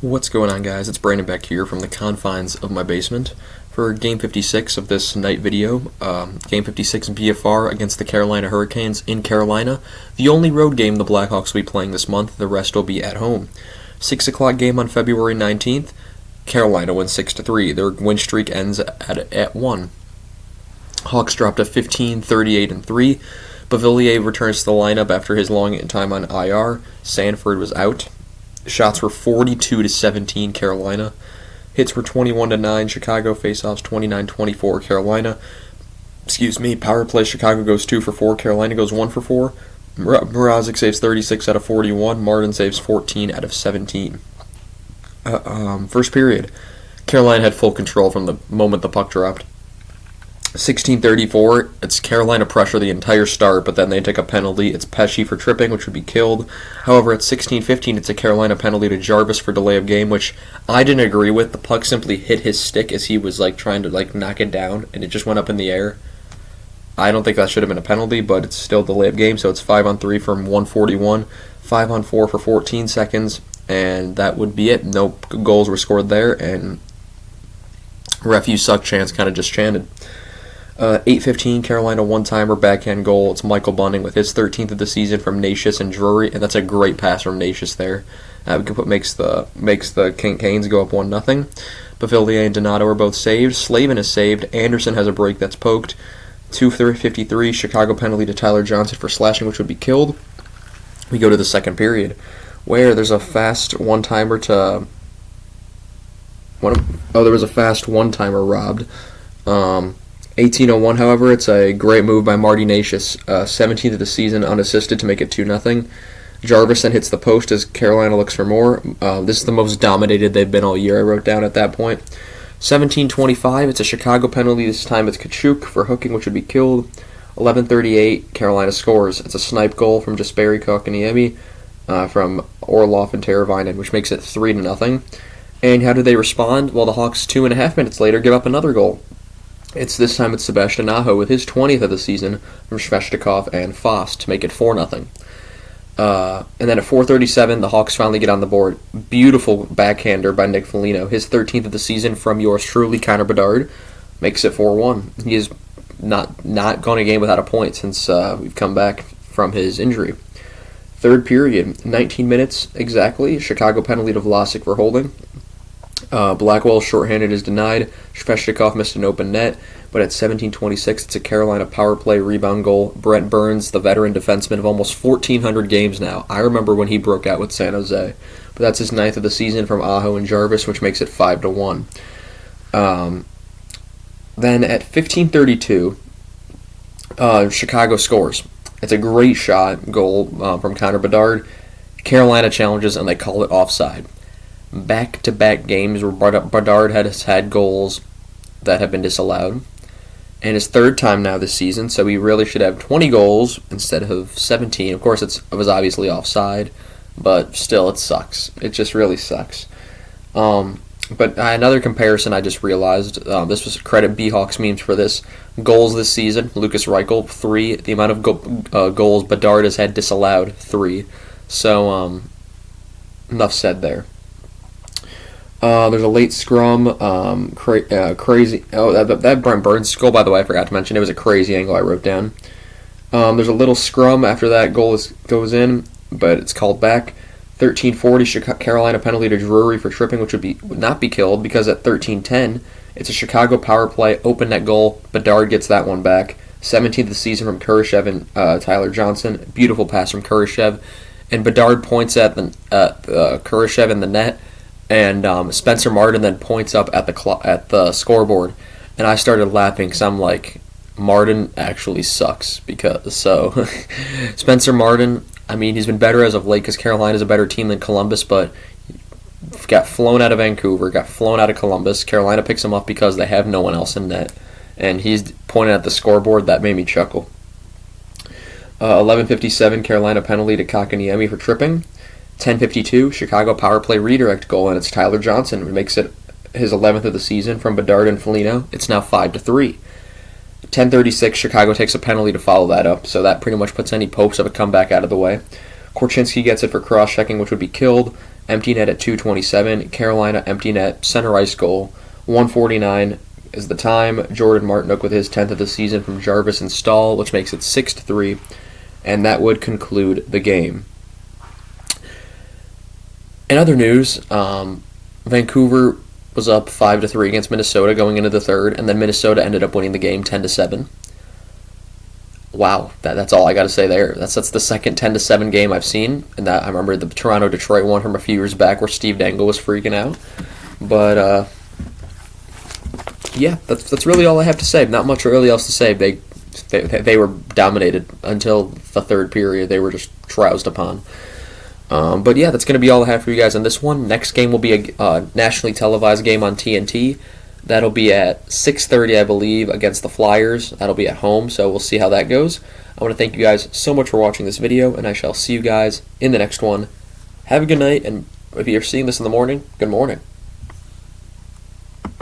What's going on, guys? It's Brandon back here from the confines of my basement for Game 56 of this night video. Game 56 BFR against the Carolina Hurricanes in Carolina. The only road game the Blackhawks will be playing this month. The rest will be at home. 6 o'clock game on February 19th. Carolina wins 6-3. Their win streak ends at 1. Hawks dropped a 15, 38, and 3. Beauvillier returns to the lineup after his long time on IR. Sanford was out. Shots were 42-17 Carolina. Hits were 21-9 Chicago. Faceoffs 29-24 Carolina. Power play Chicago goes 2 for 4. Carolina goes 1 for 4. Mrazek saves 36 out of 41. Martin saves 14 out of 17. First period, Carolina had full control from the moment the puck dropped. 16:34, it's Carolina pressure the entire start, but then they take a penalty. It's Pesce for tripping, which would be killed. However, at 16:15, it's a Carolina penalty to Jarvis for delay of game, which I didn't agree with. The puck simply hit his stick as he was trying to knock it down, and it just went up in the air. I don't think that should have been a penalty, but it's still delay of game, so it's 5-on-3 from 141, 5-on-4 for 14 seconds, and that would be it. No goals were scored there, and ref you suck chants kind of just chanted. 8:15, Carolina one-timer backhand goal. It's Michael Bunting with his 13th of the season from Nashis and Drury, and that's a great pass from Nashis there. Makes the Canes go up 1-0. Beauvillier and Donato are both saved. Slavin is saved. Anderson has a break that's poked. 2:53, Chicago penalty to Tyler Johnson for slashing, which would be killed. We go to the second period, where there's a fast one-timer to... there was a fast one-timer robbed. 18:01, however, it's a great move by Marty Nashis, 17th of the season, unassisted to make it 2-0. Jarvis then hits the post as Carolina looks for more. This is the most dominated they've been all year, I wrote down at that point. 17:25, it's a Chicago penalty. This time it's Kachuk for hooking, which would be killed. 11:38, Carolina scores. It's a snipe goal from Jesperi Kotkaniemi, from Orlov and Teravainen, which makes it 3-0. And how do they respond? Well, the Hawks 2.5 minutes later give up another goal. This time it's Sebastian Aho with his 20th of the season from Svechnikov and Foss to make it 4-0. And then at 4:37, the Hawks finally get on the board. Beautiful backhander by Nick Foligno. His 13th of the season from yours truly, Connor Bedard, makes it 4-1. He is not gone a game without a point since we've come back from his injury. Third period, 19 minutes exactly. Chicago penalty to Vlasic for holding. Blackwell shorthanded is denied. Svechnikov missed an open net, but at 17:26, it's a Carolina power play rebound goal. Brent Burns, the veteran defenseman of almost 1,400 games now. I remember when he broke out with San Jose, but that's his 9th of the season from Aho and Jarvis, which makes it 5-1. Then at 15:32, Chicago scores. It's a great shot goal from Connor Bedard. Carolina challenges, and they call it offside. Back-to-back games where Bedard has had goals that have been disallowed. And his third time now this season, so he really should have 20 goals instead of 17. Of course, it was obviously offside, but still, it sucks. It just really sucks. But another comparison I just realized, this was credit B-Hawks memes for this. Goals this season, Lucas Reichel, 3. The amount of goals Bedard has had disallowed, 3. So, enough said there. There's a late scrum, crazy. That Brent Burns goal, by the way, I forgot to mention. It was a crazy angle I wrote down. There's a little scrum after that goal goes in, but it's called back. 13:40, Carolina penalty to Drury for tripping, which would not be killed because at 13:10, it's a Chicago power play, open net goal. Bedard gets that one back. 17th of the season from Kurashev and Tyler Johnson. Beautiful pass from Kurashev, and Bedard points at Kurashev in the net. And Spencer Martin then points up at the scoreboard, and I started laughing because I'm like, Martin actually sucks Spencer Martin. I mean, he's been better as of late because Carolina's a better team than Columbus, but got flown out of Vancouver, got flown out of Columbus. Carolina picks him up because they have no one else in net, and he's pointing at the scoreboard. That made me chuckle. 11:57, Carolina penalty to Kotkaniemi for tripping. 10:52, Chicago power play redirect goal, and it's Tyler Johnson, who makes it his 11th of the season from Bedard and Foligno. It's now 5-3. 10:36, Chicago takes a penalty to follow that up, so that pretty much puts any hopes of a comeback out of the way. Korchinski gets it for cross-checking, which would be killed, empty net at 2:27. Carolina empty net, center ice goal, 1:49 is the time. Jordan Martinook with his 10th of the season from Jarvis and Stahl, which makes it 6-3, and that would conclude the game. In other news, Vancouver was up 5-3 against Minnesota going into the third, and then Minnesota ended up winning the game 10-7. Wow, that's all I got to say there. That's the second 10-7 game I've seen, and that I remember the Toronto-Detroit one from a few years back where Steve Dangle was freaking out. But yeah, that's really all I have to say. Not much really else to say. They were dominated until the third period. They were just troused upon. But yeah, that's going to be all I have for you guys on this one. Next game will be a nationally televised game on TNT. That'll be at 6:30, I believe, against the Flyers. That'll be at home, so we'll see how that goes. I want to thank you guys so much for watching this video, and I shall see you guys in the next one. Have a good night, and if you're seeing this in the morning, good morning.